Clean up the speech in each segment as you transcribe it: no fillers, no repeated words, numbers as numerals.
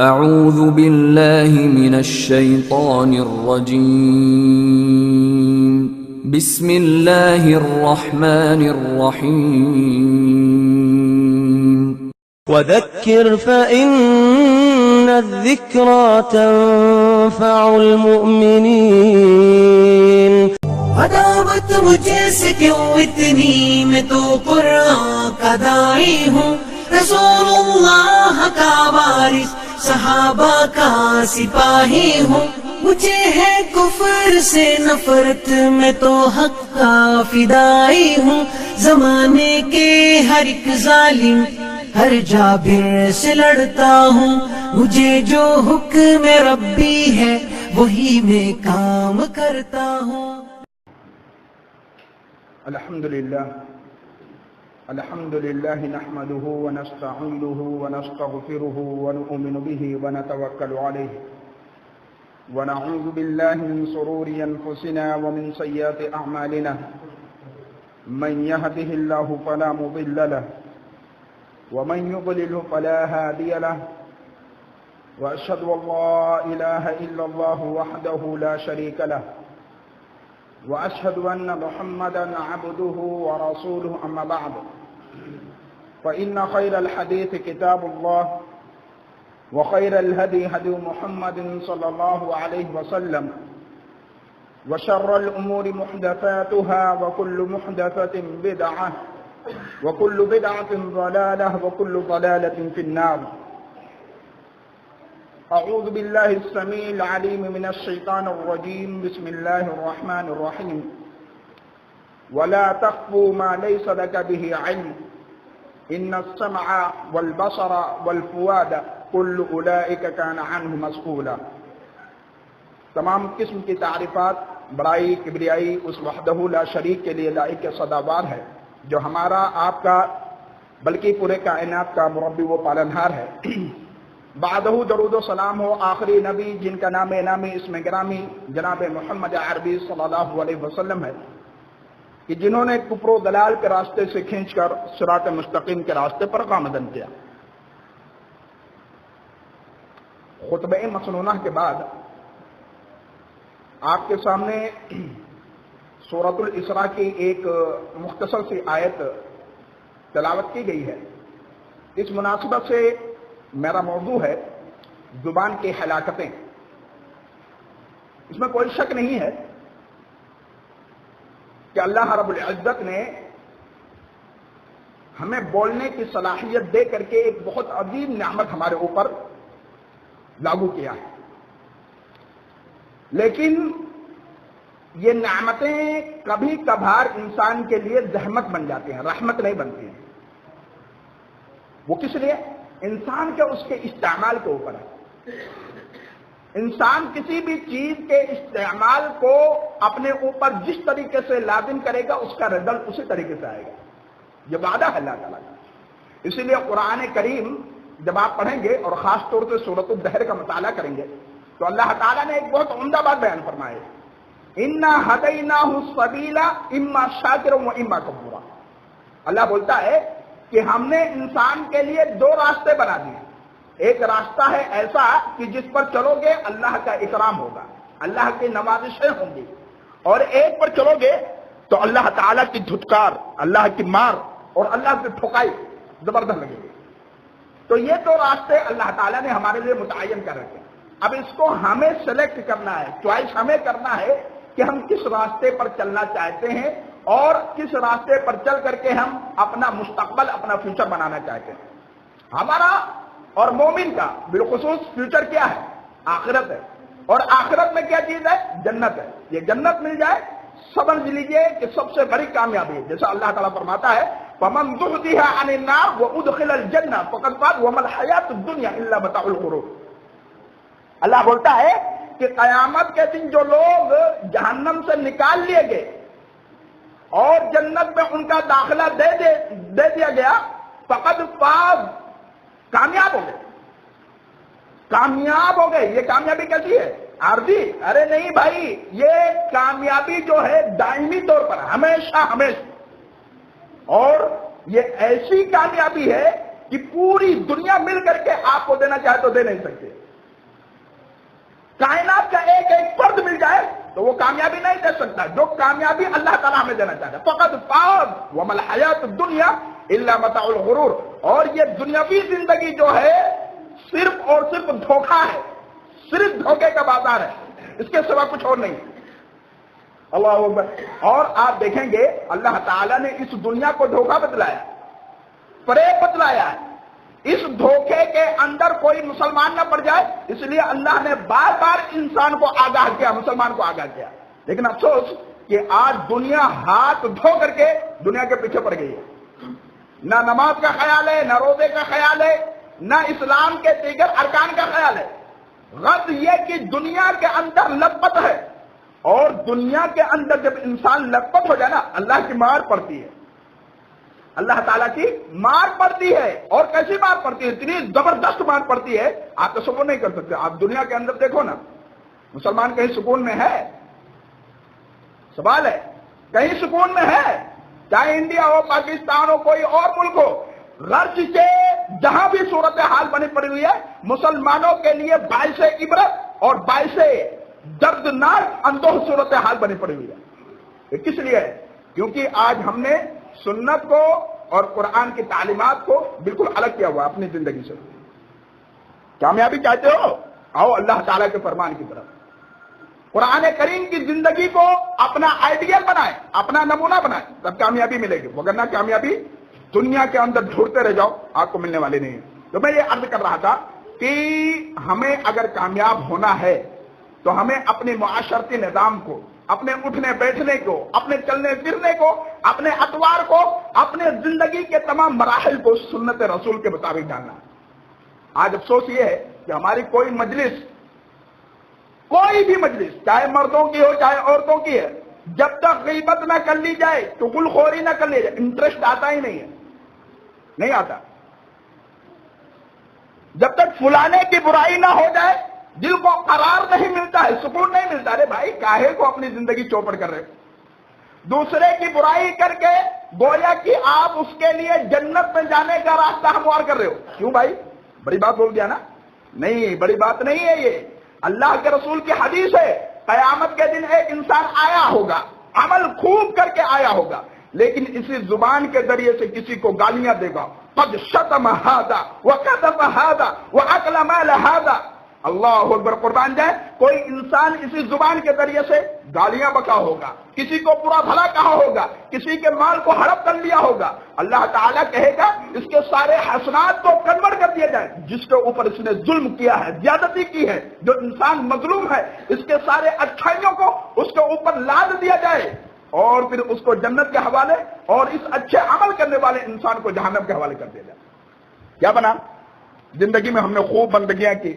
اعوذ باللہ من الشیطان الرجیم بسم اللہ الرحمن الرحیم وذکر فإن الذکرى تنفع المؤمنین۔ عداوت مجھے سے کیوں اتنی، میں تو قرآن کا داعی ہوں، رسول اللہ کا وارث، صحابہ کا سپاہی ہوں، مجھے ہے کفر سے نفرت، میں تو حق کا فدائی ہوں، زمانے کے ہر ایک ظالم ہر جابر سے لڑتا ہوں، مجھے جو حکم ربی ہے وہی میں کام کرتا ہوں۔ الحمد لله نحمده ونستعينه ونستغفره ونؤمن به ونتوكل عليه ونعوذ بالله من شرور أنفسنا ومن سيئات أعمالنا، من يهده الله فلا مضل له ومن يضلل فلا هادي له، وأشهد أن لا إله إلا الله وحده لا شريك له، وأشهد أن محمدًا عبده ورسوله، أما بعد فإن خير الحديث كتاب الله، وخير الهدي هدي محمد صلى الله عليه وسلم، وشر الأمور محدثاتها، وكل محدثة بدعة، وكل بدعة ضلالة، وكل ضلالة في النار۔ اعوذ باللہ السمیع العلیم من الشیطان الرجیم، بسم اللہ الرحمن الرحیم۔ ولا تقف ما ليس لك به علم، ان السمع والبصر والفؤاد كل اولئک كان عنه مسئولا۔ تمام قسم کی تعریفات بڑائی کبریائی اس وحدہ لا شریک کے لیے لائق سزاوار ہے، جو ہمارا آپ کا بلکہ پورے کائنات کا مربی و پالنہار ہے۔ بعدہ درود و سلام ہو آخری نبی جن کا نام نامی اسم گرامی جناب محمد عربی صلی اللہ علیہ وسلم ہے، کہ جنہوں نے کفر و دلال کے راستے سے کھینچ کر صراط مستقیم کے راستے پر گامزن کیا۔ خطبہ مسنونہ کے بعد آپ کے سامنے سورۃ الاسراء کی ایک مختصر سی آیت تلاوت کی گئی ہے۔ اس مناسبت سے میرا موضوع ہے زبان کی ہلاکتیں۔ اس میں کوئی شک نہیں ہے کہ اللہ رب العزت نے ہمیں بولنے کی صلاحیت دے کر کے ایک بہت عظیم نعمت ہمارے اوپر لاگو کیا ہے، لیکن یہ نعمتیں کبھی کبھار انسان کے لیے زحمت بن جاتی ہیں، رحمت نہیں بنتی ہیں۔ وہ کس لیے؟ انسان کے اس کے استعمال کے اوپر ہے۔ انسان کسی بھی چیز کے استعمال کو اپنے اوپر جس طریقے سے لازم کرے گا اس کا رزلٹ اسی طریقے سے آئے گا، یہ وعدہ ہے اللہ تعالیٰ کا۔ اسی لیے قرآن کریم جب آپ پڑھیں گے اور خاص طور سے سورۃ الدہر کا مطالعہ کریں گے تو اللہ تعالیٰ نے ایک بہت عمدہ بات بیان فرمائی، اِنَّا هَدَيْنَاهُ السَّبِيلَ إِمَّا شَاكِرًا وَإِمَّا كَفُورًا۔ اللہ بولتا ہے کہ ہم نے انسان کے لیے دو راستے بنا دیے، ایک راستہ ہے ایسا کہ جس پر چلو گے اللہ کا اکرام ہوگا، اللہ کی نوازشیں ہوں گی، اور ایک پر چلو گے تو اللہ تعالیٰ کی دھتکار، اللہ کی مار اور اللہ کی ٹھکائی زبردست لگے گی۔ تو یہ دو راستے اللہ تعالیٰ نے ہمارے لیے متعین کر رکھے۔ اب اس کو ہمیں سلیکٹ کرنا ہے، چوائس ہمیں کرنا ہے کہ ہم کس راستے پر چلنا چاہتے ہیں اور کس راستے پر چل کر کے ہم اپنا مستقبل، اپنا فیوچر بنانا چاہتے ہیں۔ ہمارا اور مومن کا بالخصوص فیوچر کیا ہے؟ آخرت ہے، اور آخرت میں کیا چیز ہے؟ جنت ہے۔ یہ جنت مل جائے سمجھ لیجئے کہ سب سے بڑی کامیابی ہے، جیسا اللہ تعالیٰ فرماتا ہے فَمَنْ زُحْزِحَ عَنِ النَّارِ وَأُدْخِلَ الْجَنَّةَ فَقَدْ فَازَ وَمَا الْحَيَاةُ الدُّنْيَا إِلَّا مَتَاعُ الْغُرُورِ۔ اللہ بولتا ہے کہ قیامت کے دن جو لوگ جہنم سے نکال لیے گئے اور جنت میں ان کا داخلہ دے دیا گیا، فقد فاز، کامیاب ہو گئے، کامیاب ہو گئے۔ یہ کامیابی کیسی ہے؟ عارضی؟ ارے نہیں بھائی، یہ کامیابی جو ہے دائمی طور پر ہمیشہ ہمیشہ، اور یہ ایسی کامیابی ہے کہ پوری دنیا مل کر کے آپ کو دینا چاہے تو دے نہیں سکتے. کائنات کا ایک ایک فرد مل جائے تو وہ کامیابی نہیں دے سکتا جو کامیابی اللہ تعالیٰ ہمیں دینا چاہتا ہے. فقط فاز وما الحیات الدنیا الا متاع الغرور. اور یہ دنیاوی زندگی جو ہے صرف اور صرف دھوکہ ہے، صرف دھوکے کا بازار ہے، اس کے سوا کچھ اور نہیں. اللہ اکبر. اور آپ دیکھیں گے اللہ تعالیٰ نے اس دنیا کو دھوکہ بتلایا، فریب بتلایا ہے. اس دھوکے کے اندر کوئی مسلمان نہ پڑ جائے، اس لیے اللہ نے بار بار انسان کو آگاہ کیا، مسلمان کو آگاہ کیا. لیکن افسوس کہ آج دنیا ہاتھ دھو کر کے دنیا کے پیچھے پڑ گئی ہے. نہ نماز کا خیال ہے، نہ روزے کا خیال ہے، نہ اسلام کے دیگر ارکان کا خیال ہے. غرض یہ کہ دنیا کے اندر لپت ہے، اور دنیا کے اندر جب انسان لپت ہو جائے نا، اللہ کی مار پڑتی ہے، اللہ تعالیٰ کی مار پڑتی ہے. اور کیسی مار پڑتی ہے؟ اتنی زبردست مار پڑتی ہے آپ تصور نہیں کر سکتے. آپ دنیا کے اندر دیکھو نا، مسلمان کہیں سکون میں ہے؟ سوال ہے، کہیں سکون میں ہے؟ چاہے انڈیا ہو، پاکستان ہو، کوئی اور ملک ہو. غرض سے جہاں بھی صورتحال بنی پڑی ہوئی ہے، مسلمانوں کے لیے باعث عبرت اور باعث دردناک اندوہ صورتحال بنی پڑی ہوئی ہے. یہ کس لیے ہے؟ کیونکہ آج ہم نے سنت کو اور قرآن کی تعلیمات کو بالکل الگ کیا ہوا اپنی زندگی سے. کامیابی چاہتے ہو؟ آؤ اللہ تعالیٰ کے فرمان کی طرف. قرآن کریم کی زندگی کو اپنا آئیڈیل بنائیں، اپنا نمونہ بنائیں، تب کامیابی ملے گی. وگرنہ کامیابی دنیا کے اندر ڈھونڈتے رہ جاؤ، آپ کو ملنے والی نہیں ہے. تو میں یہ عرض کر رہا تھا کہ ہمیں اگر کامیاب ہونا ہے تو ہمیں اپنے معاشرتی نظام کو، اپنے اٹھنے بیٹھنے کو، اپنے چلنے پھرنے کو، اپنے اطوار کو، اپنے زندگی کے تمام مراحل کو سنت رسول کے مطابق ڈالنا. آج افسوس یہ ہے کہ ہماری کوئی مجلس، کوئی بھی مجلس، چاہے مردوں کی ہو چاہے عورتوں کی ہے، جب تک غیبت نہ کر لی جائے، چغل خوری نہ کر لی جائے، انٹرسٹ آتا ہی نہیں ہے، نہیں آتا. جب تک فلانے کی برائی نہ ہو جائے دل کو قرار نہیں ملتا ہے، سکون نہیں ملتا. ارے بھائی کاہے کو اپنی زندگی چوپٹ کر رہے ہو؟ دوسرے کی برائی کر کے گویا کہ آپ اس کے لیے جنت میں جانے کا راستہ ہموار کر رہے ہو. کیوں بھائی؟ بڑی بات بول دیا نا؟ نہیں، بڑی بات نہیں ہے. یہ اللہ کے رسول کی حدیث ہے، قیامت کے دن ایک انسان آیا ہوگا، عمل خوب کر کے آیا ہوگا، لیکن اسی زبان کے ذریعے سے کسی کو گالیاں دے گا. قد شتم هذا وكذب هذا واكل مال هذا. اللہ اکبر. قربان جائے، کوئی انسان اسی زبان کے ذریعے سے گالیاں بکا ہوگا، کسی کو برا بھلا کہا ہوگا، کسی کے مال کو ہڑپ کر لیا ہوگا. اللہ تعالیٰ کہے گا اس کے سارے حسنات کو کنورٹ کر دیا جائے. جس کے اوپر اس نے ظلم کیا ہے، زیادتی کی ہے، جو انسان مظلوم ہے، اس کے سارے اچھائیوں کو اس کے اوپر لاد دیا جائے، اور پھر اس کو جنت کے حوالے اور اس اچھے عمل کرنے والے انسان کو جہنم کے حوالے کر دیا جائے. کیا بنا؟ زندگی میں ہم نے خوب بندگیاں کی،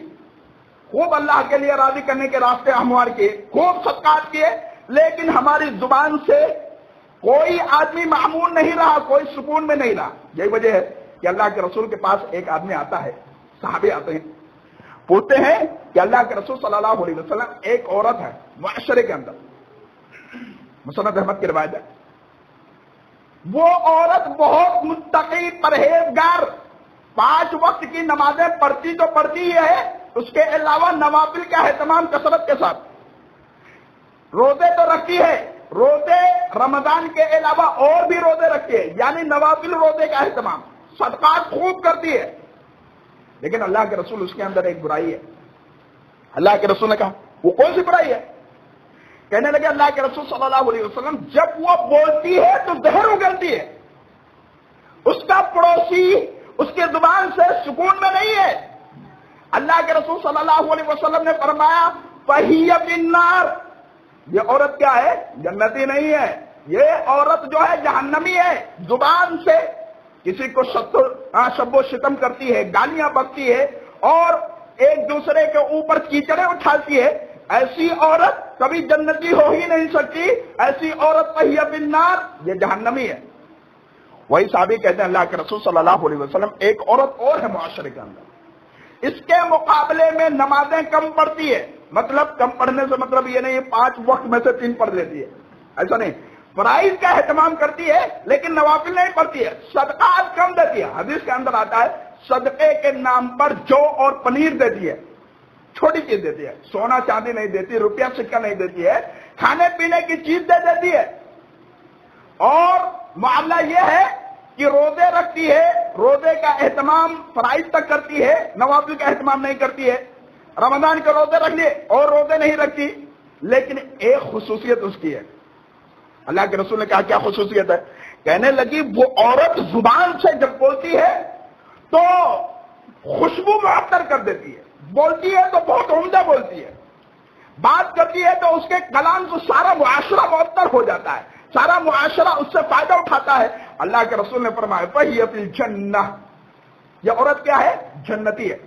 خوب اللہ کے لیے راضی کرنے کے راستے ہموار کیے، خوب صدقات کیے، لیکن ہماری زبان سے کوئی آدمی معمون نہیں رہا، کوئی سکون میں نہیں رہا. یہی وجہ ہے کہ اللہ کے رسول کے پاس ایک آدمی آتا ہے، صحابی آتے ہیں، پوچھتے ہیں کہ اللہ کے رسول صلی اللہ علیہ وسلم، ایک عورت ہے معاشرے کے اندر، مسند احمد کی روایت ہے، وہ عورت بہت متقی پرہیزگار، 5 وقت کی نمازیں پڑھتی تو پڑھتی ہی ہے، اس کے علاوہ نوافل کا اہتمام کثرت کے ساتھ، روزے تو رکھتی ہے، روزے رمضان کے علاوہ اور بھی روزے رکھتی ہے، یعنی نوافل روزے کا اہتمام، صدقات خوب کرتی ہے. لیکن اللہ کے رسول، اس کے اندر ایک برائی ہے. اللہ کے رسول نے کہا وہ کون سی برائی ہے؟ کہنے لگے اللہ کے رسول صلی اللہ علیہ وسلم، جب وہ بولتی ہے تو زہر اگلتی ہے، اس کا پڑوسی اس کے زبان سے سکون میں نہیں ہے. اللہ کے رسول صلی اللہ علیہ وسلم نے فرمایا فَهِيَ فِي النَّارِ، یہ عورت کیا ہے؟ جنتی نہیں ہے، یہ عورت جو ہے جہنمی ہے. زبان سے کسی کو شب و شتم کرتی ہے، گالیاں بکتی ہے، اور ایک دوسرے کے اوپر کیچڑے اٹھاتی ہے. ایسی عورت کبھی جنتی ہو ہی نہیں سکتی. ایسی عورت فَهِيَ فِي النَّارِ، یہ جہنمی ہے. وہی صحابی کہتے ہیں اللہ کے رسول صلی اللہ علیہ وسلم، ایک عورت اور ہے معاشرے کے اندر، اس کے مقابلے میں نمازیں کم پڑھتی ہے. مطلب کم پڑھنے سے مطلب یہ نہیں 5 وقت میں سے 3 پڑھ لیتی ہے، ایسا نہیں. فرائض کا اہتمام کرتی ہے لیکن نوافل نہیں پڑھتی ہے، صدقات کم دیتی ہے. حدیث کے اندر آتا ہے صدقے کے نام پر جو اور پنیر دیتی ہے، چھوٹی چیز دیتی ہے، سونا چاندی نہیں دیتی، روپیہ سکہ نہیں دیتی ہے، کھانے پینے کی چیز دے دیتی ہے. اور معاملہ یہ ہے کہ روزے رکھتی ہے، روزے کا اہتمام فرائض تک کرتی ہے، نوافل کا اہتمام نہیں کرتی ہے. رمضان کے روزے رکھ لیے اور روزے نہیں رکھتی. لیکن ایک خصوصیت اس کی ہے، اللہ کے رسول نے کہا کیا خصوصیت ہے؟ کہنے لگی وہ عورت زبان سے جب بولتی ہے تو خوشبو معطر کر دیتی ہے، بولتی ہے تو بہت عمدہ بولتی ہے، بات کرتی ہے تو اس کے کلام سے سارا معاشرہ معطر ہو جاتا ہے، سارا معاشرہ اس سے فائدہ اٹھاتا ہے. اللہ کے رسول نے فرمایا فَهِيَ فِي الْجَنَّةِ، یہ عورت کیا ہے؟ جنتی ہے.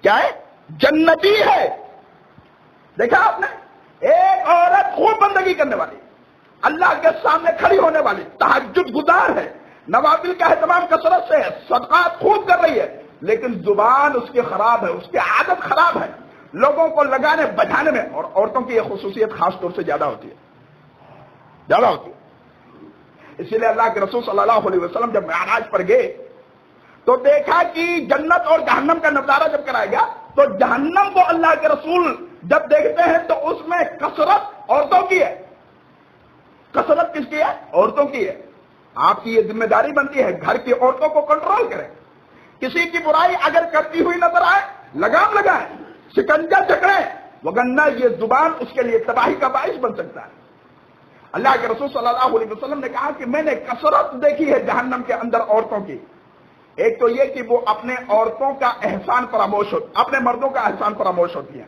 کیا ہے؟ جنتی ہے. دیکھا آپ نے، ایک عورت خوب بندگی کرنے والی، اللہ کے سامنے کھڑی ہونے والی، تہجد گزار ہے، نوافل کا اہتمام کثرت سے ہے، صدقات خوب کر رہی ہے، لیکن زبان اس کی خراب ہے، اس کی عادت خراب ہے لوگوں کو لگانے بجھانے میں. اور عورتوں کی یہ خصوصیت خاص طور سے زیادہ ہوتی ہے، زیادہ ہوتی ہے. اسی لیے اللہ کے رسول صلی اللہ علیہ وسلم جب معراج پر گئے تو دیکھا کہ جنت اور جہنم کا نظارہ جب کرایا گیا تو جہنم کو اللہ کے رسول جب دیکھتے ہیں تو اس میں کثرت عورتوں کی ہے. کثرت کس کی ہے؟ عورتوں کی ہے. آپ کی یہ ذمہ داری بنتی ہے گھر کی عورتوں کو کنٹرول کریں. کسی کی برائی اگر کرتی ہوئی نظر آئے لگام لگائیں، شکنجہ جکڑیں، وگرنہ یہ زبان اس کے لیے تباہی کا باعث بن سکتا ہے. اللہ کے رسول صلی اللہ علیہ وسلم نے کہا کہ میں نے کثرت دیکھی ہے جہنم کے اندر عورتوں کی. ایک تو یہ کہ وہ اپنے عورتوں کا احسان فراموش ہوتی، اپنے مردوں کا احسان فراموش ہوتی ہیں.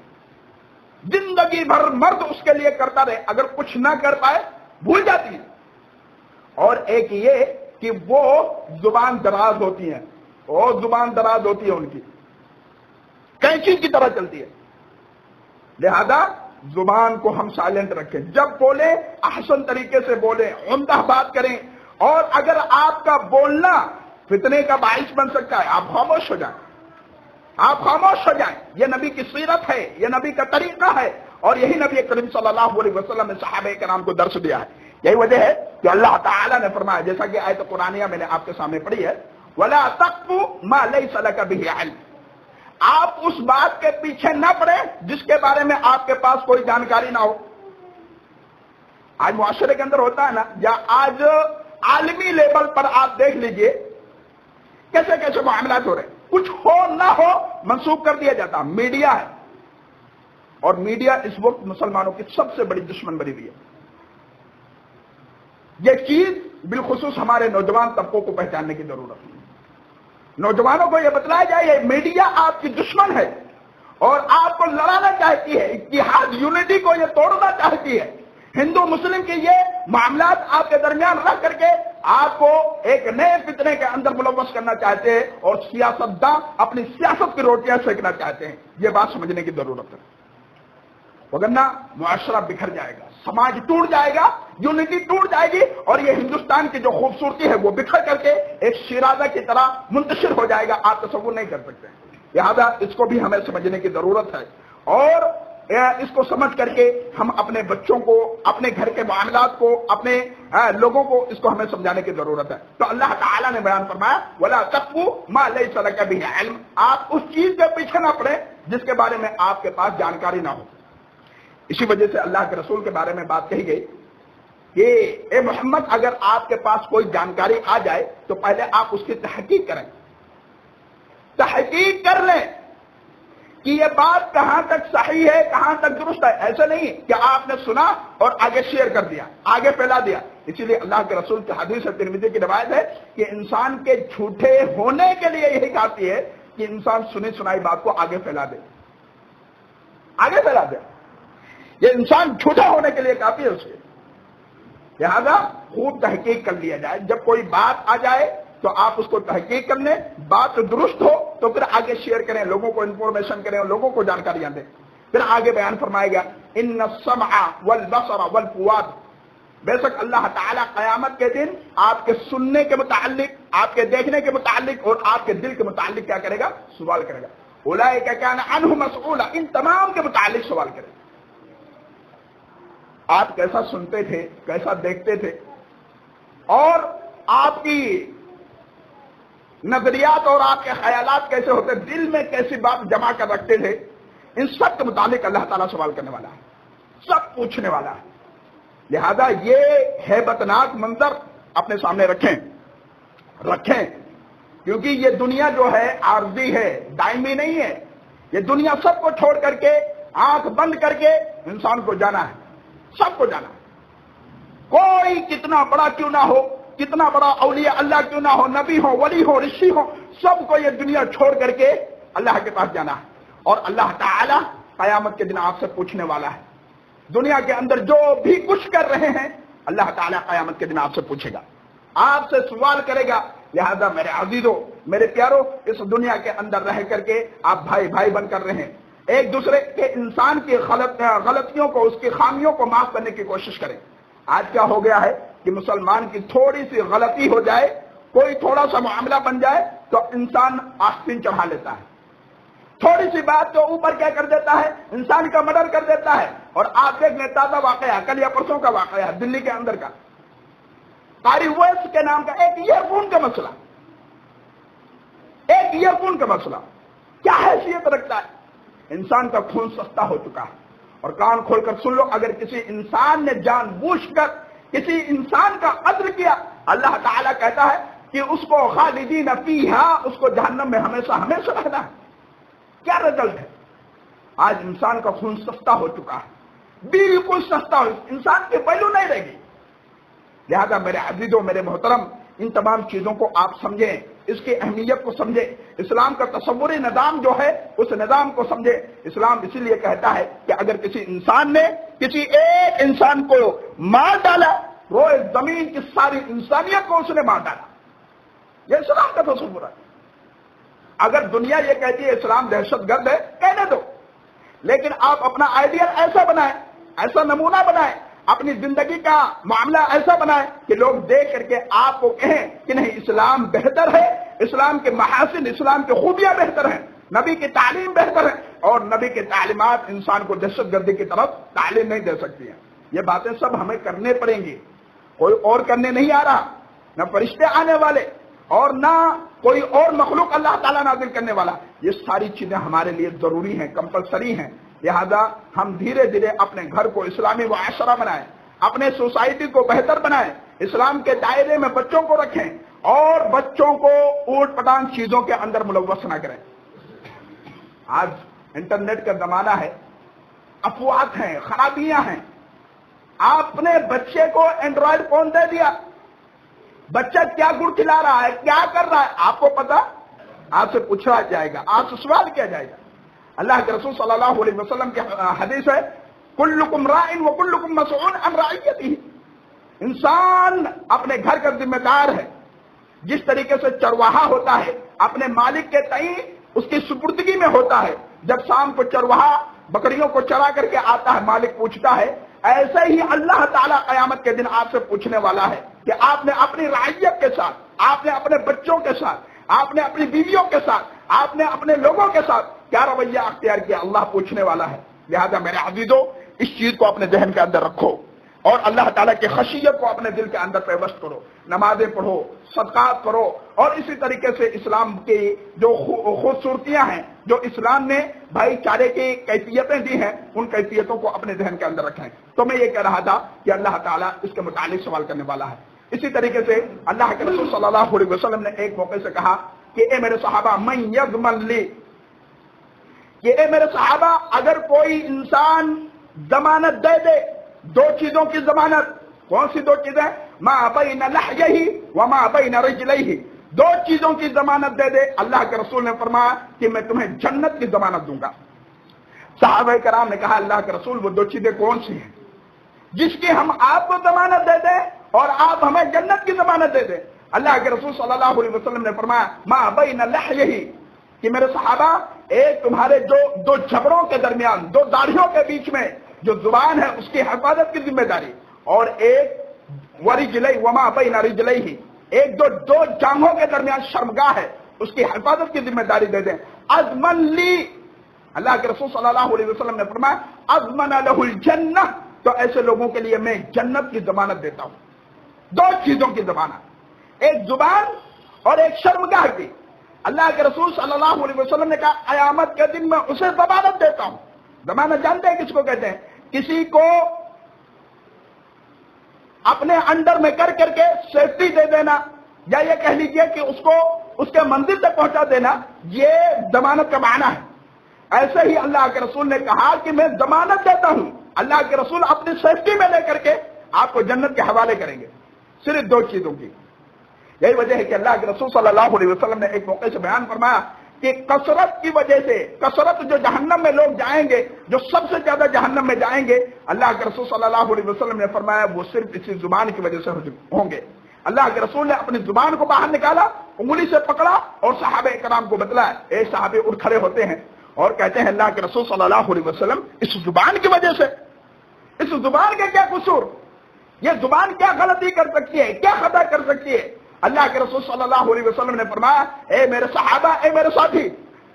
زندگی بھر مرد اس کے لیے کرتا رہے، اگر کچھ نہ کر پائے بھول جاتی ہے. اور ایک یہ کہ وہ زبان دراز ہوتی ہیں، اور زبان دراز ہوتی ہے ان کی، کینچی کی طرح چلتی ہے. لہذا زبان کو ہم سائلنٹ رکھیں، جب بولیں احسن طریقے سے بولیں، عمدہ بات کریں. اور اگر آپ کا بولنا فتنے کا باعث بن سکتا ہے آپ خاموش ہو جائیں، آپ خاموش ہو جائیں. یہ نبی کی سیرت ہے، یہ نبی کا طریقہ ہے، اور یہی نبی کریم صلی اللہ علیہ وسلم نے صحابہ کرام کو درس دیا ہے. یہی وجہ ہے کہ اللہ تعالیٰ نے فرمایا، جیسا کہ آیت قرآنیہ میں نے آپ کے سامنے پڑھی ہے، وَلَا تَقْفُ مَا لَيْسَ لَكَ بِهِ عِلْمٌ، آپ اس بات کے پیچھے نہ پڑیں جس کے بارے میں آپ کے پاس کوئی جانکاری نہ ہو. آج معاشرے کے اندر ہوتا ہے نا، یا آج عالمی لیول پر آپ دیکھ لیجئے کیسے کیسے معاملات ہو رہے ہیں. کچھ ہو نہ ہو منسوخ کر دیا جاتا. میڈیا ہے، اور میڈیا اس وقت مسلمانوں کی سب سے بڑی دشمن بنی ہوئی ہے. یہ چیز بالخصوص ہمارے نوجوان طبقوں کو پہچاننے کی ضرورت ہے. نوجوانوں کو یہ بتلایا جائے یہ میڈیا آپ کی دشمن ہے اور آپ کو لڑانا چاہتی ہے، اتحاد یونٹی کو یہ توڑنا چاہتی ہے. ہندو مسلم کے یہ معاملات آپ کے درمیان رکھ کر کے آپ کو ایک نئے فتنے کے اندر ملوث کرنا چاہتے ہیں، اور سیاستداں اپنی سیاست کی روٹیاں سینکنا چاہتے ہیں. یہ بات سمجھنے کی ضرورت ہے، وگرنہ معاشرہ بکھر جائے گا، سماج ٹوٹ جائے گا، یونٹی ٹوٹ جائے گی، اور یہ ہندوستان کی جو خوبصورتی ہے وہ بکھر کر کے ایک شیرازہ کی طرح منتشر ہو جائے گا. آپ تصور نہیں کر سکتے. لہذا اس کو بھی ہمیں سمجھنے کی ضرورت ہے، اور اس کو سمجھ کر کے ہم اپنے بچوں کو، اپنے گھر کے معاملات کو، اپنے لوگوں کو اس کو ہمیں سمجھانے کی ضرورت ہے. تو اللہ تعالیٰ نے بیان فرمایا وَلَا تَقْفُ مَا لَيْسَ لَكَ بِهِ عِلْمٌ، آپ اس چیز کے پیچھے نہ پڑیں جس کے بارے میں آپ کے پاس جانکاری نہ ہو. اسی وجہ سے اللہ کے رسول کے بارے میں بات کہی گئی کہ اے محمد، اگر آپ کے پاس کوئی جانکاری آ جائے تو پہلے آپ اس کی تحقیق کریں، تحقیق کر لیں کہ یہ بات کہاں تک صحیح ہے، کہاں تک درست ہے. ایسا نہیں کہ آپ نے سنا اور آگے شیئر کر دیا، آگے پھیلا دیا. اسی لیے اللہ کے رسول کی حدیث ترمذی کی روایت ہے کہ انسان کے جھوٹے ہونے کے لیے یہی کافی ہے کہ انسان سنی سنائی بات کو آگے پھیلا دے، آگے پھیلا دے. یہ انسان جھوٹا ہونے کے لیے کافی ہے اس کے. لہذا خوب تحقیق کر لیا جائے. جب کوئی بات آ جائے تو آپ اس کو تحقیق کر لیں، بات درست ہو تو پھر آگے شیئر کریں، لوگوں کو انفارمیشن کریں، لوگوں کو جانکاریاں دیں. پھر آگے بیان فرمایا گیا ان السمع والبصر والفؤاد، بے شک اللہ تعالیٰ قیامت کے دن آپ کے سننے کے متعلق، آپ کے دیکھنے کے متعلق اور آپ کے دل کے متعلق کیا کرے گا؟ سوال کرے گا. اولئک کان عنہ مسئولا، ان تمام کے متعلق سوال کرے گا. آپ کیسا سنتے تھے، کیسا دیکھتے تھے، اور آپ کی نظریات اور آپ کے خیالات کیسے ہوتے، دل میں کیسی بات جمع کر رکھتے تھے، ان سب کے متعلق اللہ تعالیٰ سوال کرنے والا ہے، سب پوچھنے والا ہے۔ لہذا یہ ہیبتناک منظر اپنے سامنے رکھیں، کیونکہ یہ دنیا جو ہے عارضی ہے، دائمی نہیں ہے۔ یہ دنیا سب کو چھوڑ کر کے، آنکھ بند کر کے انسان کو جانا ہے، سب کو جانا ہے۔ کوئی کتنا بڑا کیوں نہ ہو، کتنا بڑا اولیاء اللہ کیوں نہ ہو، نبی ہو، ولی ہو، رشی ہو، سب کو یہ دنیا چھوڑ کر کے اللہ کے پاس جانا ہے۔ اور اللہ تعالی قیامت کے دن آپ سے پوچھنے والا ہے۔ دنیا کے اندر جو بھی کچھ کر رہے ہیں، اللہ تعالیٰ قیامت کے دن آپ سے پوچھے گا، آپ سے سوال کرے گا۔ لہذا میرے عزیزوں، میرے پیاروں، اس دنیا کے اندر رہ کر کے آپ بھائی بھائی بن کر رہے ہیں، ایک دوسرے کے انسان کی غلطیوں کو، اس کی خامیوں کو معاف کرنے کی کوشش کریں۔ آج کیا ہو گیا ہے کہ مسلمان کی تھوڑی سی غلطی ہو جائے، کوئی تھوڑا سا معاملہ بن جائے تو انسان آستین چڑھا لیتا ہے، تھوڑی سی بات تو اوپر کیا کر دیتا ہے، انسان کا مرڈر کر دیتا ہے۔ اور آپ دیکھ لیں، تازہ واقعہ کل یا پرسوں کا واقعہ ہے، دلی کے اندر کا، قاری اویس کے نام کا ایک ایئر فون کا مسئلہ، ایک ایئر فون کا مسئلہ کیا حیثیت رکھتا ہے؟ انسان کا خون سستا ہو چکا ہے۔ اور کان کھول کر سن لو، اگر کسی انسان نے جان بوجھ کر کسی انسان کا قتل کیا، اللہ تعالیٰ کہتا ہے کہ اس کو خالدین فیہا، اس کو جہنم میں ہمیشہ ہمیشہ رہنا ہے۔ کیا رزلٹ ہے؟ آج انسان کا خون سستا ہو چکا ہے، بالکل سستا ہو، انسان کی ویلو نہیں رہے گی۔ لہذا میرے عزیزوں، میرے محترم، ان تمام چیزوں کو آپ سمجھیں، اس کی اہمیت کو سمجھیں، اسلام کا تصوری نظام جو ہے اس نظام کو سمجھیں۔ اسلام اسی لیے کہتا ہے کہ اگر کسی انسان نے کسی ایک انسان کو مار ڈالا، روئے زمین کی ساری انسانیت کو اس نے مار ڈالا، یہ اسلام کا تصور ہے۔ اگر دنیا یہ کہتی ہے اسلام دہشت گرد ہے، کہنے دو، لیکن آپ اپنا آئیڈیل ایسا بنائیں، ایسا نمونہ بنائیں، اپنی زندگی کا معاملہ ایسا بنائیں کہ لوگ دیکھ کر کے آپ کو کہیں کہ نہیں، اسلام بہتر ہے، اسلام کے محاسن، اسلام کی خوبیاں بہتر ہیں، نبی کی تعلیم بہتر ہے، اور نبی کی تعلیمات انسان کو دہشت گردی کی طرف تعلیم نہیں دے سکتی ہیں۔ یہ باتیں سب ہمیں کرنے پڑیں گی، کوئی اور کرنے نہیں آ رہا، نہ فرشتے آنے والے اور نہ کوئی اور مخلوق اللہ تعالیٰ نازل کرنے والا۔ یہ ساری چیزیں ہمارے لیے ضروری ہیں، کمپلسری ہیں۔ لہذا ہم دھیرے دھیرے اپنے گھر کو اسلامی معاشرہ بنائیں، اپنے سوسائٹی کو بہتر بنائیں، اسلام کے دائرے میں بچوں کو رکھیں اور بچوں کو اوٹ پٹانگ چیزوں کے اندر ملوث نہ کریں۔ آج انٹرنیٹ کا زمانہ ہے، افواہات ہیں، خرابیاں ہیں۔ آپ نے بچے کو اینڈرائڈ فون دے دیا، بچہ کیا گڑ کھلا رہا ہے، کیا کر رہا ہے، آپ کو پتا؟ آپ سے پوچھا جائے گا، آپ سے سوال کیا جائے گا۔ اللہ کے رسول صلی اللہ علیہ وسلم کی حدیث ہے، کلکم راع وکلکم مسئول عن رعیتہ۔ انسان اپنے گھر کا ذمہ دار ہے، جس طریقے سے چرواہا ہوتا ہے اپنے مالک کے تئیں اس کی سپردگی میں ہوتا ہے۔ جب شام کو چرواہا بکریوں کو چرا کر کے آتا ہے، مالک پوچھتا ہے، ایسے ہی اللہ تعالیٰ قیامت کے دن آپ سے پوچھنے والا ہے کہ آپ نے اپنی رعیت کے ساتھ، آپ نے اپنے بچوں کے ساتھ، آپ نے اپنی بیویوں کے ساتھ، آپ نے اپنے لوگوں کے ساتھ کیا رویہ اختیار کیا، اللہ پوچھنے والا ہے۔ لہذا میرے عزیزوں، اس چیز کو اپنے ذہن کے اندر رکھو اور اللہ تعالیٰ کی خشیت کو اپنے دل کے اندر پیوست کرو، نمازیں پڑھو، صدقات کرو، اور اسی طریقے سے اسلام کی جو خوبصورتیاں ہیں، جو اسلام نے بھائی چارے کی کیفیتیں دی ہیں، ان کیفیتوں کو اپنے ذہن کے اندر رکھیں۔ تو میں یہ کہہ رہا تھا کہ اللہ تعالیٰ اس کے متعلق سوال کرنے والا ہے۔ اسی طریقے سے اللہ کے رسول صلی اللہ علیہ وسلم نے ایک موقع سے کہا کہ اے میرے صحابہ، من یضمن لی، کہ اے میرے صحابہ، اگر کوئی انسان ضمانت دے دے، دو چیزوں کی ضمانت، کون سی دو چیزیں؟ ما بین لحیہ وما بین رجلیہ، دو چیزوں کی ضمانت دے دے، اللہ کے رسول نے فرمایا کہ میں تمہیں جنت کی ضمانت دوں گا۔ صحابہ کرام نے کہا، اللہ کے رسول وہ دو چیزیں کون سی ہیں جس کی ہم آپ کو ضمانت دے دیں اور آپ ہمیں جنت کی ضمانت دے دیں؟ اللہ کے رسول صلی اللہ علیہ وسلم نے فرمایا، ما بین لحیہ، کہ میرے صحابہ، ایک تمہارے جو دو جبڑوں کے درمیان، دو داڑھیوں کے بیچ میں جو زبان ہے اس کی حفاظت کی ذمہ داری، اور ایک ورجلی وما بین رجلیہ، ایک دو جانگوں کے درمیان شرمگاہ ہے، اس کی حفاظت کی ذمہ داری دے دیں۔ اضمن لی، اللہ کے رسول صلی اللہ علیہ وسلم نے فرمایا، اضمن لہ الجنہ، تو ایسے لوگوں کے لیے میں جنت کی ضمانت دیتا ہوں. دو چیزوں کی ضمانت، ایک زبان اور ایک شرمگاہ کی. اللہ کے رسول صلی اللہ علیہ وسلم نے کہا قیامت کے دن میں اسے ضمانت دیتا ہوں. ضمانت جانتے ہیں کس کو کہتے ہیں؟ کسی کو اپنے انڈر میں کر کے سیفٹی دے دینا، یا یہ کہہ لیجئے کہ اس کو اس کے منزل تک پہنچا دینا، یہ ضمانت کا معنی ہے. ایسے ہی اللہ کے رسول نے کہا کہ میں ضمانت دیتا ہوں. اللہ کے رسول اپنی سیفٹی میں لے کر کے آپ کو جنت کے حوالے کریں گے صرف دو چیزوں کی. یہی وجہ ہے کہ اللہ کے رسول صلی اللہ علیہ وسلم نے ایک موقع سے بیان فرمایا کہ کثرت کی وجہ سے، کثرت جو جہنم میں لوگ جائیں گے، جو سب سے زیادہ جہنم میں جائیں گے، اللہ کے رسول صلی اللہ علیہ وسلم نے فرمایا وہ صرف اسی زبان کی وجہ سے ہوں گے. اللہ کے رسول نے اپنی زبان کو باہر نکالا، انگلی سے پکڑا اور صحابہ کرام کو بتلایا. ایک صحابے اٹھ کھڑے ہوتے ہیں اور کہتے ہیں اللہ کے رسول صلی اللہ علیہ وسلم اس زبان کی وجہ سے، اس زبان کا کیا قصور؟ یہ زبان کیا غلطی کر سکتی ہے، کیا خطا کر سکتی ہے؟ اللہ کے رسول صلی اللہ علیہ وسلم نے فرمایا اے میرے صحابہ، اے میرے ساتھی،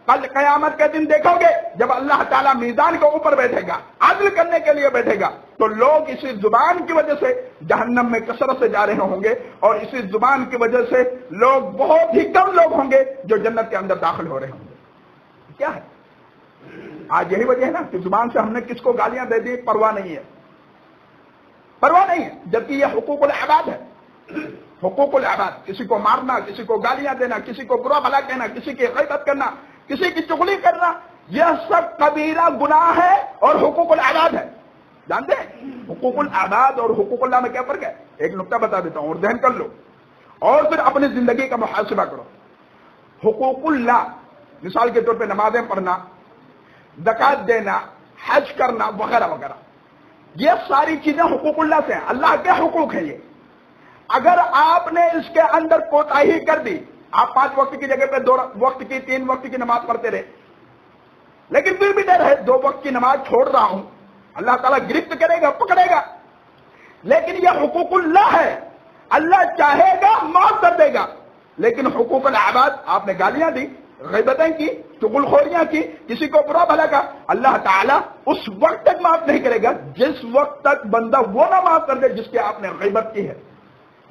کل قیامت کے دن دیکھو گے جب اللہ تعالیٰ میزان کے اوپر بیٹھے گا، عدل کرنے کے لیے بیٹھے گا، تو لوگ اسی زبان کی وجہ سے جہنم میں کثرت سے جا رہے ہوں گے، اور اسی زبان کی وجہ سے لوگ بہت ہی کم لوگ ہوں گے جو جنت کے اندر داخل ہو رہے ہوں گے. کیا ہے آج یہی وجہ ہے نا کہ زبان سے ہم نے کس کو گالیاں دے دی، پرواہ نہیں ہے، پرواہ نہیں ہے، جبکہ یہ حقوق العباد ہے. حقوق العباد، کسی کو مارنا، کسی کو گالیاں دینا، کسی کو برا بھلا کہنا، کسی کی غیبت کرنا، کسی کی چغلی کرنا، یہ سب کبیرہ گناہ ہے اور حقوق العباد ہے. جانتے ہیں حقوق العباد اور حقوق اللہ میں کیا فرق ہے؟ ایک نقطہ بتا دیتا ہوں اور ذہن کر لو اور پھر اپنی زندگی کا محاسبہ کرو. حقوق اللہ مثال کے طور پہ نمازیں پڑھنا، زکات دینا، حج کرنا وغیرہ وغیرہ، یہ ساری چیزیں حقوق اللہ سے ہیں، اللہ کے حقوق ہیں. یہ اگر آپ نے اس کے اندر کوتاہی کر دی، آپ 5 وقت کی جگہ پہ 2 وقت کی 3 وقت کی نماز پڑھتے رہے، لیکن پھر بھی ڈر ہے 2 وقت کی نماز چھوڑ رہا ہوں، اللہ تعالیٰ گرفت کرے گا، پکڑے گا. لیکن یہ حقوق اللہ ہے، اللہ چاہے گا معاف کر دے گا. لیکن حقوق العباد، آپ نے گالیاں دی، غیبتیں کی، چغل خوریاں کی، کسی کو برا بھلا کا، اللہ تعالیٰ اس وقت تک معاف نہیں کرے گا جس وقت تک بندہ وہ نہ معاف کر دے جس کی آپ نے غیبت کی ہے،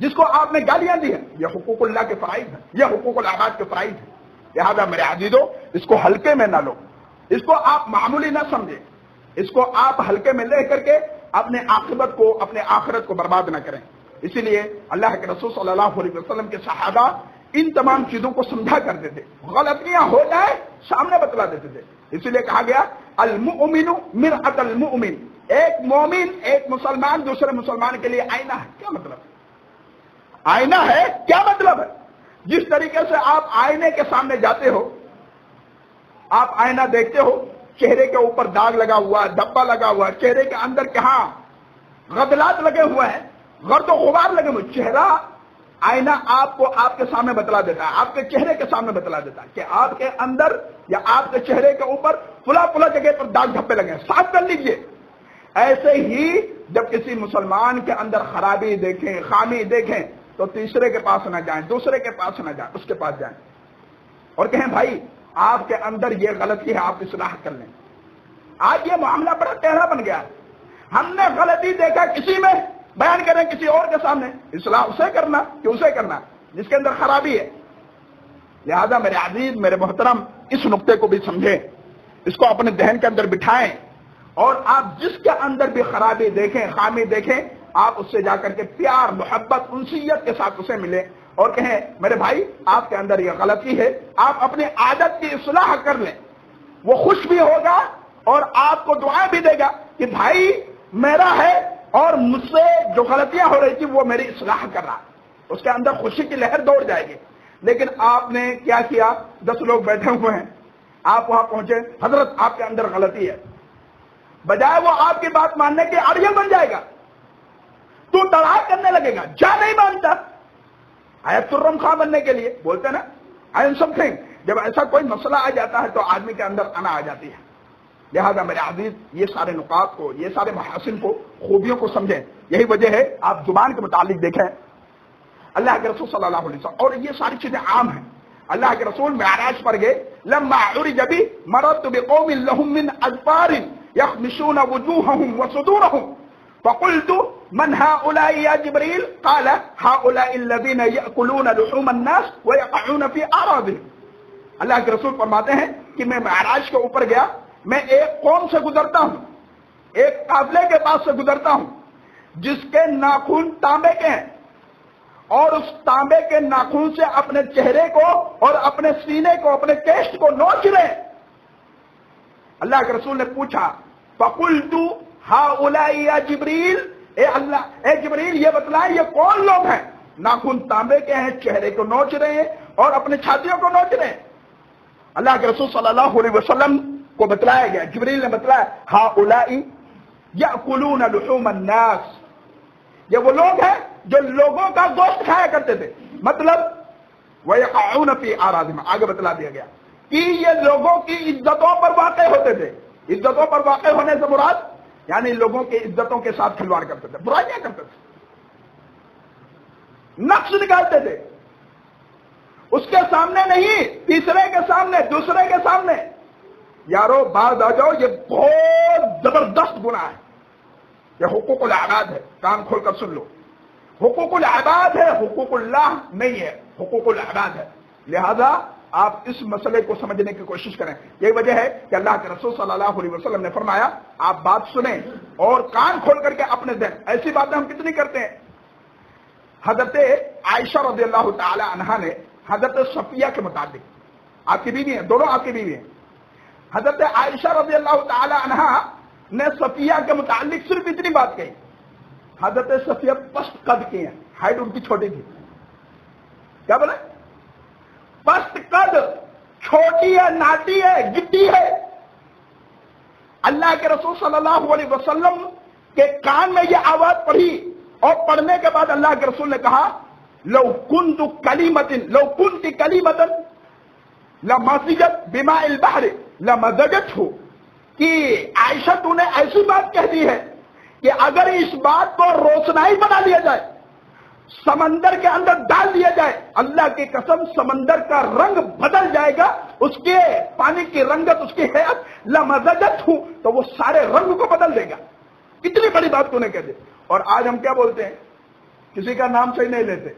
جس کو آپ نے گالیاں دی ہیں. یہ حقوق اللہ کے فرائض ہیں، یہ حقوق العباد کے فرائض ہیں. لہذا میرے عزیزو، اس کو ہلکے میں نہ لو، اس کو آپ معمولی نہ سمجھیں، اس کو آپ ہلکے میں لے کر کے اپنے عاقبت کو، اپنے آخرت کو برباد نہ کریں. اسی لیے اللہ کے رسول صلی اللہ علیہ وسلم کے صحابہ ان تمام چیزوں کو سمجھا کرتے تھے، غلطیاں ہو جائیں سامنے بتلا دیتے تھے. اسی لیے کہا گیا المؤمن مرآۃ المؤمن، ایک مومن، ایک مسلمان دوسرے مسلمان کے لیے آئینہ ہے. کیا مطلب؟ آئینہ ہے، کیا مطلب ہے؟ جس طریقے سے آپ آئینے کے سامنے جاتے ہو، آپ آئینہ دیکھتے ہو، چہرے کے اوپر داغ لگا ہوا ہے، دھبا لگا ہوا ہے، چہرے کے اندر کہاں غدلات لگے ہوئے ہیں، غرد و غبار لگے ہوئے، چہرہ آئینہ آپ کو آپ کے سامنے بتلا دیتا ہے، آپ کے چہرے کے سامنے بتلا دیتا ہے کہ آپ کے اندر یا آپ کے چہرے کے اوپر فلاں فلاں جگہ پر داغ دھبے لگے ہیں، صاف کر لیجئے. ایسے ہی جب کسی مسلمان کے اندر خرابی دیکھیں، خامی دیکھیں، تو تیسرے کے پاس نہ جائیں، دوسرے کے پاس نہ جائیں، اس کے پاس جائیں اور کہیں بھائی آپ کے اندر یہ غلطی ہے، آپ اصلاح کر لیں. آج یہ معاملہ بڑا ٹیڑھا بن گیا ہے. ہم نے غلطی دیکھا کسی میں، بیان کریں کسی اور کے سامنے، اصلاح اسے کرنا کہ اسے کرنا جس کے اندر خرابی ہے. لہذا میرے عزیز، میرے محترم، اس نقطے کو بھی سمجھیں، اس کو اپنے ذہن کے اندر بٹھائیں، اور آپ جس کے اندر بھی خرابی دیکھیں، خامی دیکھیں، آپ اس سے جا کر کے پیار، محبت، انسیت کے ساتھ اسے ملیں اور کہیں میرے بھائی آپ کے اندر یہ غلطی ہے، آپ اپنی عادت کی اصلاح کر لیں. وہ خوش بھی ہوگا اور آپ کو دعائیں بھی دے گا کہ بھائی میرا ہے اور مجھ سے جو غلطیاں ہو رہی تھی وہ میری اصلاح کر رہا. اس کے اندر خوشی کی لہر دوڑ جائے گی. لیکن آپ نے کیا کیا؟ 10 لوگ بیٹھے ہوئے ہیں، آپ وہاں پہنچے، حضرت آپ کے اندر غلطی ہے، بجائے وہ آپ کی بات ماننے کے اڑیل بن جائے گا، تو تڑاک کرنے لگے گا، جا نہیں مانتا. آیا ترم خواہ بننے کے لیے بولتے نا آئی ایم سم تھنگ. جب ایسا کوئی مسئلہ آ جاتا ہے تو آدمی کے اندر انا آ جاتی ہے. لہذا میرے عزیز، یہ سارے نکات کو، یہ سارے محاسن کو، خوبیوں کو سمجھیں. یہی وجہ ہے آپ زبان کے متعلق دیکھیں اللہ کے رسول صلی اللہ علیہ وسلم، اور یہ ساری چیزیں عام ہیں. اللہ کے رسول معراج پر گئے، لما عرج بی مررت بقوم لهم من ادبار یخمشون وجوہهم وصدورهم. فقلت من هؤلاء يا جبريل قال هؤلاء الذين يأكلون لحوم الناس ويقعون في أعراضهم. اللہ کے رسول فرماتے ہیں کہ میں معراج کے اوپر گیا، میں ایک قوم سے گزرتا ہوں، ایک قافلے کے پاس سے گزرتا ہوں جس کے ناخن تانبے کے ہیں، اور اس تانبے کے ناخن سے اپنے چہرے کو اور اپنے سینے کو، اپنے کیشت کو نوچ رہے ہیں. اللہ کے رسول نے پوچھا فقلت هؤلاء یا جبریل، اے جبریل یہ بتلائیں یہ کون لوگ ہیں؟ ناخن تانبے کے ہیں، چہرے کو نوچ رہے ہیں اور اپنے چھاتیوں کو نوچ رہے ہیں. اللہ کے رسول صلی اللہ علیہ وسلم کو بتلایا گیا، جبریل نے بتلایا هؤلاء یأکلون لحوم الناس، یہ وہ لوگ ہیں جو لوگوں کا گوشت کھایا کرتے تھے. مطلب وَيَقَعُونَ فِي أَعْرَاضِهِمْ، آگے بتلا دیا گیا کہ یہ لوگوں کی عزتوں پر واقع ہوتے تھے. عزتوں پر واقع ہونے سے مراد یعنی لوگوں کی عزتوں کے ساتھ کھلواڑ کرتے تھے، برائیاں کرتے تھے، نقص نکالتے تھے. اس کے سامنے نہیں، تیسرے کے سامنے، دوسرے کے سامنے. یارو باز آ جاؤ، یہ بہت زبردست گناہ ہے، یہ حقوق العباد ہے. کان کھول کر سن لو، حقوق العباد ہے، حقوق اللہ نہیں ہے، حقوق العباد ہے. لہذا آپ اس مسئلے کو سمجھنے کی کوشش کریں. یہی وجہ ہے کہ اللہ کے رسول صلی اللہ علیہ وسلم نے فرمایا آپ بات سنیں اور کان کھول کر کے اپنے دیں. ایسی باتیں ہم کتنی کرتے ہیں. حضرت عائشہ رضی اللہ تعالی عنہا نے حضرت صفیہ کے متعلق، آپ کی بیوی ہیں، دونوں آپ کی بیوی ہیں، حضرت عائشہ رضی اللہ تعالی عنہا نے صفیہ کے متعلق صرف اتنی بات کہی. حضرت صفیہ پست قد کی ہیں، ہائٹ ان کی چھوٹی تھی. کیا بولے؟ پست قد، چھوٹی ہے، ناٹی ہے، گٹی ہے. اللہ کے رسول صلی اللہ علیہ وسلم کے کان میں یہ آواز پڑھی اور پڑھنے کے بعد اللہ کے رسول نے کہا لو کنت کلیمۃ لمزجت بماء البحر لمزجته، کہ عائشہ تو نے ایسی بات کہہ دی ہے کہ اگر اس بات کو روشنائی بنا لیا جائے، سمندر کے اندر ڈال دیا جائے، اللہ کی قسم سمندر کا رنگ بدل جائے گا، اس کے پانی کی رنگت، اس کی حیات لمزجته، تو وہ سارے رنگ کو بدل دے گا. اتنی بڑی بات تو نے کہہ دی. اور آج ہم کیا بولتے ہیں؟ کسی کا نام صحیح نہیں لیتے،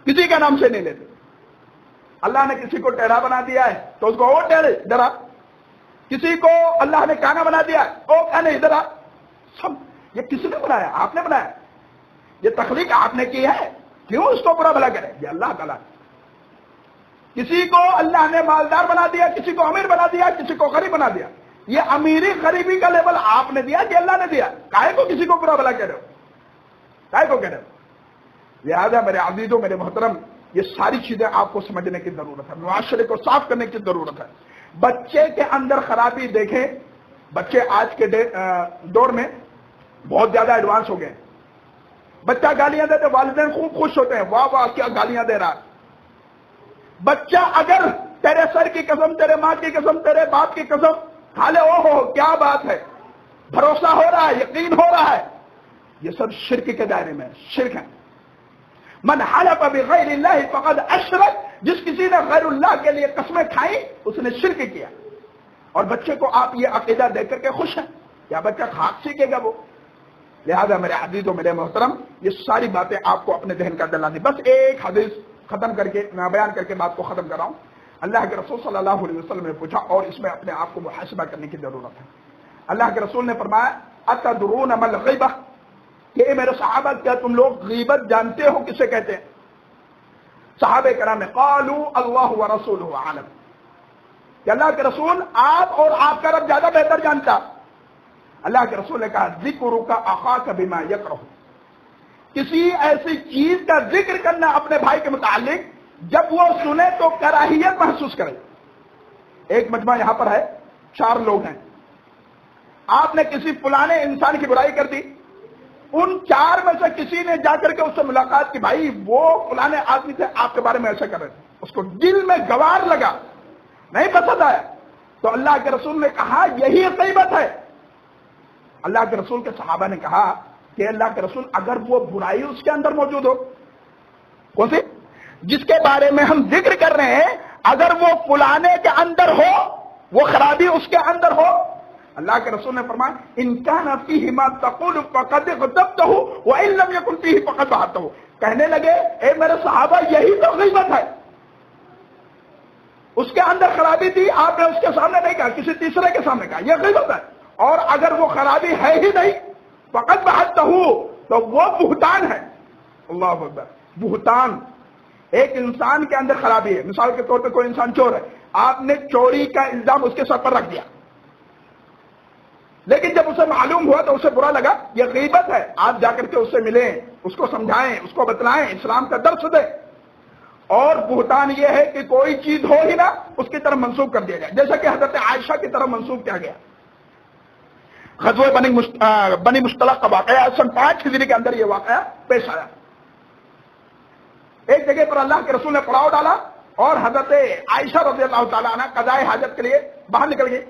کسی کا نام صحیح نہیں لیتے. اللہ نے کسی کو ٹیڑھا بنا دیا ہے تو اس کو او ٹیڑھے ادھر آ، کسی کو اللہ نے کانا بنا دیا ہے او کانے ادھر آ. سب یہ کس نے بنایا؟ آپ نے بنایا. یہ تخلیق آپ نے کی ہے، کیوں اس کو برا بھلا کرے؟ یہ اللہ تعالیٰ. کسی کو اللہ نے مالدار بنا دیا، کسی کو امیر بنا دیا، کسی کو غریب بنا دیا. یہ امیری غریبی کا لیبل آپ نے دیا کہ اللہ نے دیا؟ کائے کو کسی کو برا بھلا کہہ رہے ہو؟ کائے کو کہہ رہے ہو؟ لہذا میرے عزیزوں، میرے محترم، یہ ساری چیزیں آپ کو سمجھنے کی ضرورت ہے، معاشرے کو صاف کرنے کی ضرورت ہے. بچے کے اندر خرابی دیکھیں، بچے آج کے دور میں بہت زیادہ ایڈوانس ہو گئے. بچہ گالیاں دیتے، والدین خوب خوش ہوتے ہیں، واہ واہ کیا گالیاں دے رہا ہے. بچہ اگر تیرے سر کی قسم، تیرے ماں کی قسم، تیرے باپ کی قسم کھا لے، او ہو کیا بات ہے، بھروسہ ہو رہا ہے، یقین ہو رہا ہے. یہ سب شرک کے دائرے میں شرک ہے. من حلف بغیر اللہ فقد اشرک، جس کسی نے غیر اللہ کے لیے قسمیں کھائیں اس نے شرک کیا. اور بچے کو آپ یہ عقیدہ دے کر کے خوش ہیں، کیا بچہ خاک سیکھے گا وہ؟ لہذا میرے عزیز و میرے محترم، یہ ساری باتیں آپ کو اپنے ذہن کا دلانی. بس ایک حدیث ختم کر کے میں بیان کر کے بات کو ختم کر رہا ہوں. اللہ کے رسول صلی اللہ علیہ وسلم نے پوچھا، اور اس میں اپنے آپ کو محاسبہ کرنے کی ضرورت ہے. اللہ کے رسول نے فرمایا اتدرون ما الغیبہ، کہ میرے صحابہ کیا تم لوگ غیبت جانتے ہو کسے کہتے ہیں؟ صحابہ کرام نے قالوا اللہ ورسولہ عالم، کہ اللہ کے رسول آپ اور آپ کا رب زیادہ بہتر جانتا. اللہ کے رسول نے کہا ذکرک اخاک بما یکرہ، کسی ایسی چیز کا ذکر کرنا اپنے بھائی کے متعلق جب وہ سنے تو کراہیت محسوس کرے. ایک مجمع یہاں پر ہے، 4 لوگ ہیں. آپ نے کسی فلانے انسان کی برائی کر دی، ان 4 میں سے کسی نے جا کر کے اس سے ملاقات کی، بھائی وہ فلانے آدمی تھے آپ کے بارے میں ایسا کر رہے تھے. اس کو دل میں گوار لگا، نہیں پسند آیا، تو اللہ کے رسول نے کہا یہی غیبت ہے. اللہ کے رسول کے صحابہ نے کہا کہ اللہ کے رسول اگر وہ برائی اس کے اندر موجود ہو، کون سی؟ جس کے بارے میں ہم ذکر کر رہے ہیں، اگر وہ فلانے کے اندر ہو، وہ خرابی اس کے اندر ہو، اللہ کے رسول نے فرمایا ان کان فیہ ما تقول فقد غضبتہ وان لم یکن فیہ فقد بہتہ. کہنے لگے اے میرے صحابہ یہی تو غیبت ہے. اس کے اندر خرابی تھی، آپ نے اس کے سامنے نہیں کہا، کسی تیسرے کے سامنے کہا، یہ غیبت ہے. اور اگر وہ خرابی ہے ہی نہیں فقط بہتہ تو وہ بہتان ہے. اللہ اکبر. بہتان ایک انسان کے اندر خرابی ہے. مثال کے طور پہ کوئی انسان چور ہے، آپ نے چوری کا الزام اس کے سر پر رکھ دیا، لیکن جب اسے معلوم ہوا تو اسے برا لگا، یہ غیبت ہے. آپ جا کر کے اس سے ملیں، اس کو سمجھائیں، اس کو بتلائیں، اسلام کا درس دیں. اور بہتان یہ ہے کہ کوئی چیز ہو ہی نہ اس کی طرف منسوخ کر دیا جائے، جیسا کہ حضرت عائشہ کی طرف منسوخ کیا گیا. غزوہ بنی مصطلق کا واقعہ سن 5 ہجری کے اندر یہ واقعہ پیش آیا. ایک جگہ پر اللہ کے رسول نے پڑاؤ ڈالا اور حضرت عائشہ رضی اللہ تعالیٰ عنہ قضاء حاجت کے لیے باہر نکل گئی.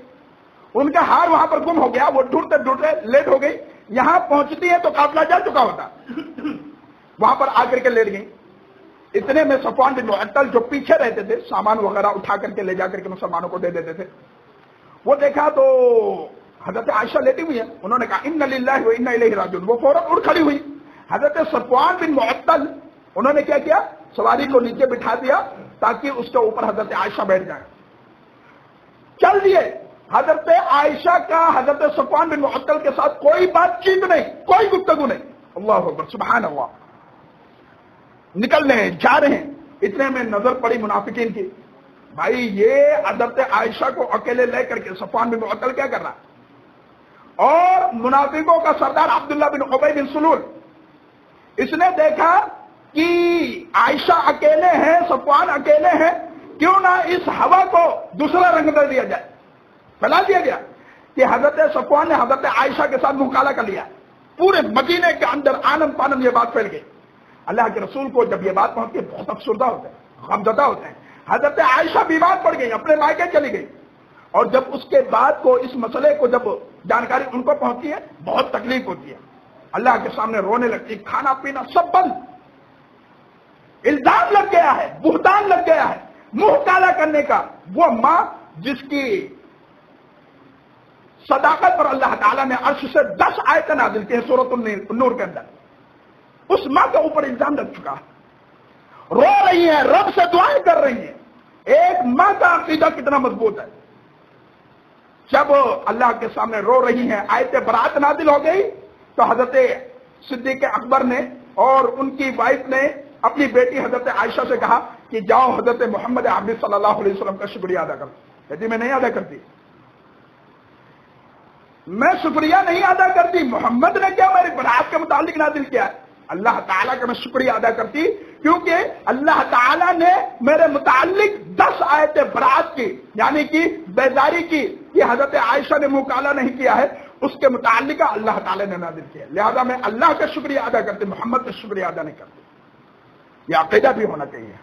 ان کا ہار وہاں پر گم ہو گیا، وہ ڈھونڈتے ڈھونڈتے لیٹ ہو گئی. یہاں پہنچتی ہے تو قافلہ جا چکا ہوتا. وہاں پر آ کر کے لیٹ گئی. اتنے میں صفوان بن معطل جو پیچھے رہتے تھے، سامان وغیرہ اٹھا کر کے لے جا کر کے مسلمانوں کو دے دیتے تھے، وہ دیکھا تو حضرت عائشہ لیٹی ہوئی ہے. انہوں نے کہا ان للہ و انا الیہ راجعون. وہ فوراً اٹھ کھڑی ہوئی. حضرت صفوان بن معطل انہوں نے کیا کیا، سواری کو نیچے بٹھا دیا تاکہ اس کے اوپر حضرت عائشہ بیٹھ جائیں. چل دیے. حضرت عائشہ کا حضرت صفوان بن معطل کے ساتھ کوئی بات چیت نہیں، کوئی گفتگو نہیں. اللہ اکبر، سبحان اللہ. نکل رہے ہیں، جا رہے ہیں. اتنے میں نظر پڑی منافقین کی. بھائی یہ حضرت عائشہ کو اکیلے لے کر کے صفوان بن معطل کیا کر رہا. اور منافقوں کا سردار عبداللہ بن ابی بن سلول، اس نے دیکھا کہ عائشہ اکیلے ہیں، صفوان اکیلے ہیں، کیوں نہ اس ہوا کو دوسرا رنگ دے دیا جائے. پھیلا دیا گیا کہ حضرت صفوان نے حضرت عائشہ کے ساتھ مکالمہ کر لیا. پورے مدینے کے اندر آنم پانم یہ بات پھیل گئی. اللہ کے رسول کو جب یہ بات پہنچتی ہے بہت افسردہ ہوتے ہیں، غمزدہ ہوتے ہیں. حضرت عائشہ بیمار پڑ گئی، اپنے مائکے چلی گئی. اور جب اس کے بعد کو اس مسئلے کو جب جانکاری ان کو پہنچتی ہے بہت تکلیف ہوتی ہے. اللہ کے سامنے رونے لگتی، کھانا پینا سب بند. الزام لگ گیا ہے، بہتان لگ گیا ہے، منہ کالا کرنے کا. وہ ماں جس کی صداقت پر اللہ تعالیٰ نے عرش سے 10 آیتیں نازل کی ہیں سورۃ النور کے اندر، اس ماں کے اوپر الزام لگ چکا ہے. رو رہی ہیں، رب سے دعائیں کر رہی ہیں. ایک ماں کا عقیدہ کتنا مضبوط ہے. جب اللہ کے سامنے رو رہی ہیں، آیت برات نازل ہو گئی تو حضرت صدیق اکبر نے اور ان کی وائف نے اپنی بیٹی حضرت عائشہ سے کہا کہ جاؤ حضرت محمد عربی صلی اللہ علیہ وسلم کا شکریہ ادا کرو. کہتی میں نہیں ادا کرتی، میں شکریہ نہیں ادا کرتی. محمد نے کیا میری برات کے متعلق نازل کیا ہے، اللہ تعالیٰ کا میں شکریہ ادا کرتی کیونکہ اللہ تعالیٰ نے میرے متعلق 10 آیتیں برات کی، یعنی کہ بیداری کی کہ حضرت عائشہ نے منہ کالا نہیں کیا ہے، اس کے متعلق اللہ تعالیٰ نے نازل کیا. لہذا میں اللہ کا شکریہ ادا کرتی، محمد کا شکریہ ادا نہیں کرتی. یہ عقیدہ بھی ہونا چاہیے.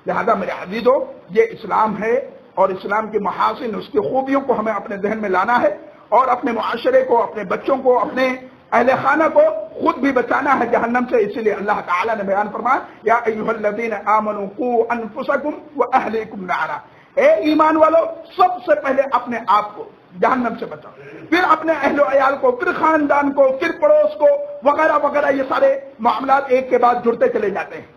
لہذا میرے عزیزو، یہ اسلام ہے اور اسلام کی محاسن، اس کی خوبیوں کو ہمیں اپنے ذہن میں لانا ہے اور اپنے معاشرے کو، اپنے بچوں کو، اپنے اہل خانہ کو خود بھی بچانا ہے جہنم سے. اسی لیے اللہ تعالیٰ نے بیان فرمایا یا ایھا الذین آمنوا قوا انفسکم واہلیکم نارا. اے ایمان والو، سب سے پہلے اپنے آپ کو جہنم سے بچاؤ، پھر اپنے اہل و عیال کو، پھر خاندان کو، پھر پڑوس کو، وغیرہ وغیرہ. یہ سارے معاملات ایک کے بعد جڑتے چلے جاتے ہیں.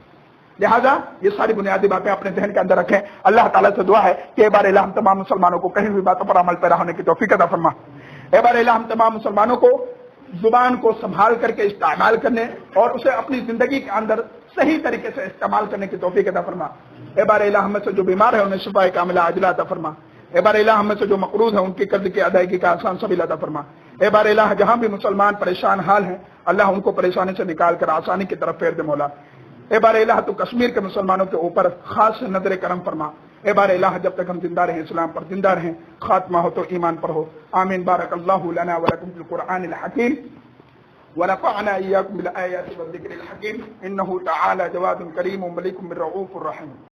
لہذا یہ ساری بنیادی باتیں اپنے ذہن کے اندر رکھیں. اللہ تعالیٰ سے دعا ہے کہ اے بار الہ ہم تمام مسلمانوں کو کہی ہوئی باتوں پر عمل پیرا ہونے کی توفیق عطا فرما. اے بار الہ ہم تمام مسلمانوں کو زبان کو سنبھال کر کے استعمال کرنے اور اسے اپنی زندگی کے اندر صحیح طریقے سے استعمال کرنے کی توفیق عطا فرما. اے بار الہ ہم میں سے جو بیمار ہے انہیں شفا کاملہ عاجلہ عطا فرما. اے بار الہ ہم میں سے جو مقروض ہے ان کی قرض کی ادائیگی کا آسان سبیل عطا فرما. اے بار الہ جہاں بھی مسلمان پریشان حال ہیں اللہ ان کو پریشانی سے نکال کر آسانی کی طرف پھیر دے مولا. اے بار الہ تو کشمیر کے مسلمانوں کے اوپر خاص نظر کرم فرما. اے بار الہ جب تک ہم زندہ رہیں اسلام پر زندہ رہیں، خاتمہ ہو تو ایمان پر ہو. آمین. بارک اللہ لنا ولکم فی القرآن الحکیم ونفعنا إياكم بالآيات والذكر الحكيم إنه تعالى جواد كريم مليك من رؤوف رحيم.